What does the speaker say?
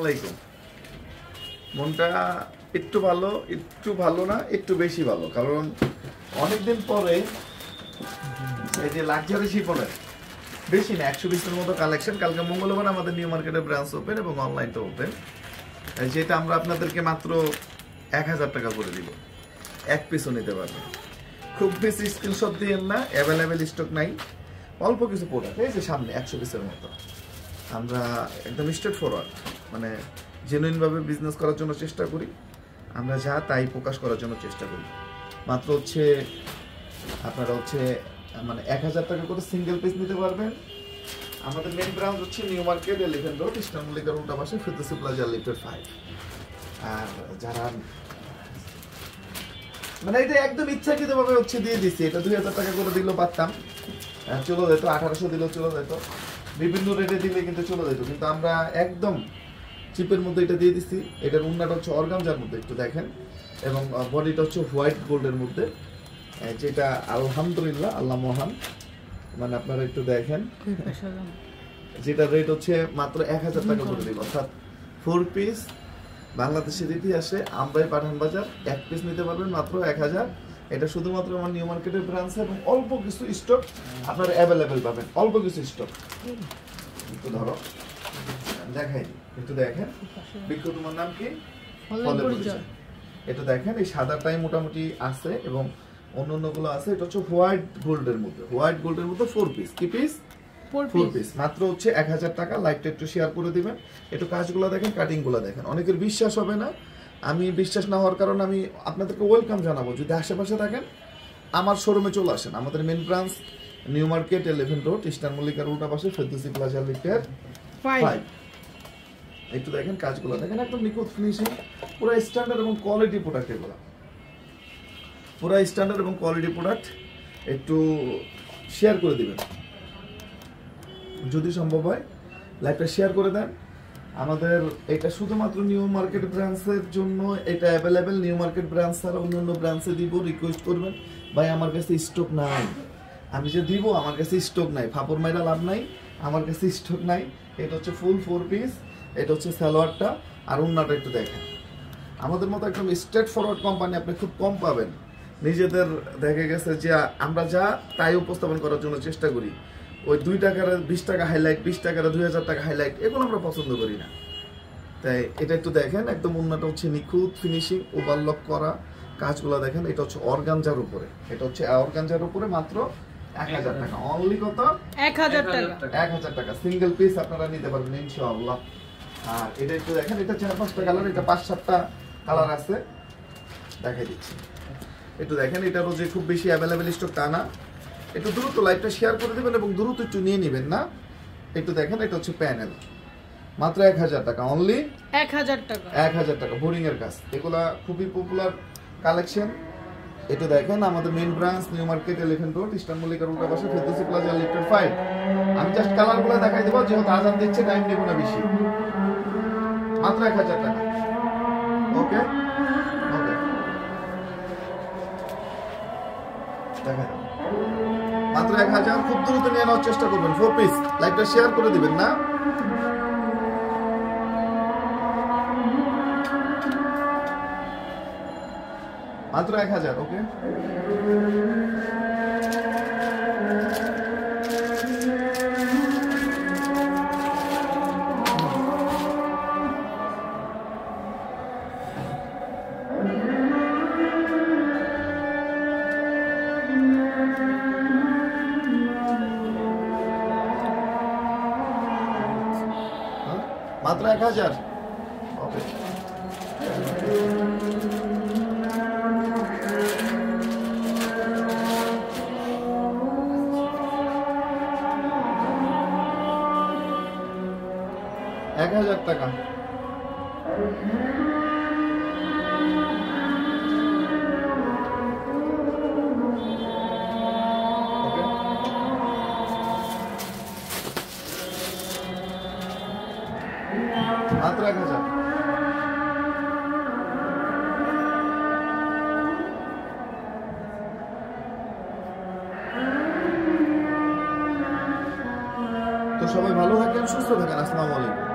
আসসালামাইকুম। মনটা একটু ভালো না, একটু বেশি ভালো, কারণ অনেকদিন পরে এই যে লাক্সারি শিফনের বেশি না 120-এর মতো কালেকশন। কালকে মঙ্গলবার আমাদের নিউ মার্কেটের ব্রাঞ্চ ওপেন এবং অনলাইনটা ওপেন, যেটা আমরা আপনাদেরকে মাত্র 1000 টাকা করে দিব। এক পিসও নিতে পারবেন, খুব বেশি স্ক্রিনশট দিয়েন না, অ্যাভেলেবেল স্টক নাই, অল্প কিছু প্রোডাক্ট এই যে সামনে 100 পিসের মতো। আমরা একদম স্ট্রেট ফরওয়ার্ড, মানে জেনুইনভাবে বিজনেস করার জন্য চেষ্টা করি, আমরা যা তাই প্রকাশ করার জন্য চেষ্টা করি। মাত্র আপনারা মানে 1000 টাকা করে সিঙ্গেল পিস নিতে পারবেন। আমাদের মেন ব্রাঞ্চ হচ্ছে নিউ মার্কেট 11 রোড, ইস্টার্ন মল্লিকার উল্টা পাশে, ফিরদৌসী প্লাজা লিফটের 5। আর যারা মানে এটা একদম ইচ্ছাকৃতভাবে দিয়ে দিচ্ছি, এটা 2000 টাকা করে দিলেও পারতাম, চলে যেত, 1800 দিলেও চলে যেত, বিভিন্ন রেটে দিলে কিন্তু চলে যেত, কিন্তু আমরা একদম চিপের মধ্যে এটা দিয়ে দিচ্ছি। এটার উন্নাটা হচ্ছে অর্গানজার মধ্যে, একটু দেখেন, এবং বডিটা হচ্ছে হোয়াইট গোল্ডের মধ্যে, যেটা আলহামদুলিল্লাহ আল্লাহ মহান। মানে আপনারা একটু দেখেন, যেটা রেট হচ্ছে মাত্র 1000 টাকা করে দিব, অর্থাৎ 4 পিস বাংলাদেশের ইতিহাসে আমরাই পাঠান বাজার 1 পিস নিতে পারবেন মাত্র 1000। এটা শুধুমাত্র আমার নিউ মার্কেটের ব্রাঞ্চে, এবং অল্প কিছু স্টক আপনারা অ্যাভেলেবেল পাবেন, অল্প কিছু স্টক। একটু ধরো দেখাই, একটু দেখেন, বিক্রু তোমার নাম কি? এটা দেখেন, এই সাদাটাই মোটামুটি আছে এবং অন্যান্যগুলো আছে। এটা হচ্ছে হোয়াইট গোল্ডের মধ্যে, 4 পিস। কি পিস? 4 পিস, মাত্র হচ্ছে 1000 টাকা। লাইকটা একটু শেয়ার করে দিবেন। একটু কাজগুলো দেখেন, কাটিংগুলো দেখেন, অনেকের বিশ্বাস হবে না। আমি বিশ্বাস না হওয়ার কারণে আমি আপনাদেরকে ওয়েলকাম জানাবো, যদি আশেপাশে থাকেন আমার শোরুমে চলে আসেন। আমাদের main branch new market 11 road, eastern মল্লিকার উল্টা পাশে, ফিরদৌসী প্লাজা লিফটের 5। একটু দেখেন, কাজগুলো দেখেন, একদম নিখুঁত ফিনিশিং, পুরো স্ট্যান্ডার্ড এবং কোয়ালিটি প্রোডাক্ট। এগুলো পুরো স্ট্যান্ডার্ড এবং কোয়ালিটি প্রোডাক্ট। একটু শেয়ার করে দিবেন যদি সম্ভব হয়, লাইভটা শেয়ার করে দেন। আমাদের এটা শুধুমাত্র নিউ মার্কেট ব্রাঞ্চের জন্য, এটা অ্যাভেলেবেল। নিউ মার্কেট ব্রাঞ্চ ছাড়া অন্যান্য ব্রাঞ্চে দিব। রিকোয়েস্ট করবেন, ভাই আমার কাছে স্টক নাই, আমি যে দিব আমার কাছে স্টক নাই, ফাপড় মাইরা লাভ নাই, আমার কাছে স্টক নাই। এটা হচ্ছে ফুল 4 পিস, এটা হচ্ছে সালোয়ারটা, আর ওন্নাটা একটু দেখেন। আমাদের মতো একদম স্ট্রেট ফরওয়ার্ড কোম্পানি আপনি খুব কম পাবেন। নিজেদের দেখা গেছে যে আমরা যা তাই উপস্থাপন করার জন্য চেষ্টা করি। ওই 2 টাকার 20 টাকা হাইলাইট, 20 টাকার 2000 টাকা হাইলাইট, এগুলো আমরা পছন্দ করি না। তাই এটা একটু দেখেন, একদম ওন্নাটা হচ্ছে নিখুঁত ফিনিশিং, ওভারলক করা, কাজগুলো দেখেন। এটা হচ্ছে অর্গানজার উপরে, মাত্র 1000 টাকা। অনলি কত? 1000 টাকা সিঙ্গেল পিস আপনারা নিতে পারবেন ইনশাআল্লাহ। আর এটা একটু দেখেন, এটা 4-5টা কালার, এটা 5-7টা কালার আছে, দেখাই দিচ্ছি। একটু দেখেন, এটারও যে খুব বেশি অ্যাভেলেবেল স্টক তা না। একটু দ্রুত লাইভটা শেয়ার করে দেবেন এবং দ্রুত একটু নিয়ে নেবেন না। একটু দেখেন, এটা হচ্ছে প্যানেল, মাত্র 1000 টাকা। অনলি 1000 টাকা বোরিং এর কাজ। এগুলা খুবই পপুলার কালেকশন। একটু দেখেন, আমাদের main branch new market 11 road, eastern মল্লিকার উল্টা পাশে, ফিরদৌসী প্লাজা লিফটের 5। আমি জাস্ট কালারগুলো দেখাই দেবো, যেহেতু আজান দিচ্ছে, টাইম নেব না বেশি। মাত্র 1000 টাকা। ওকে ওকে, দেখাই মাত্র 1000। খুব দ্রুত নিয়ে নেওয়ার চেষ্টা করবেন। 4 পিস, লাইভটা শেয়ার করে দিবেন না। মাত্র 1000। ওকে, মাত্র 1000। ওকে, ৳1000 টাকা। মাত্র 1000। তো সবাই ভালো থাকেন, সুস্থ থাকেন। আসসালামু আলাইকুম।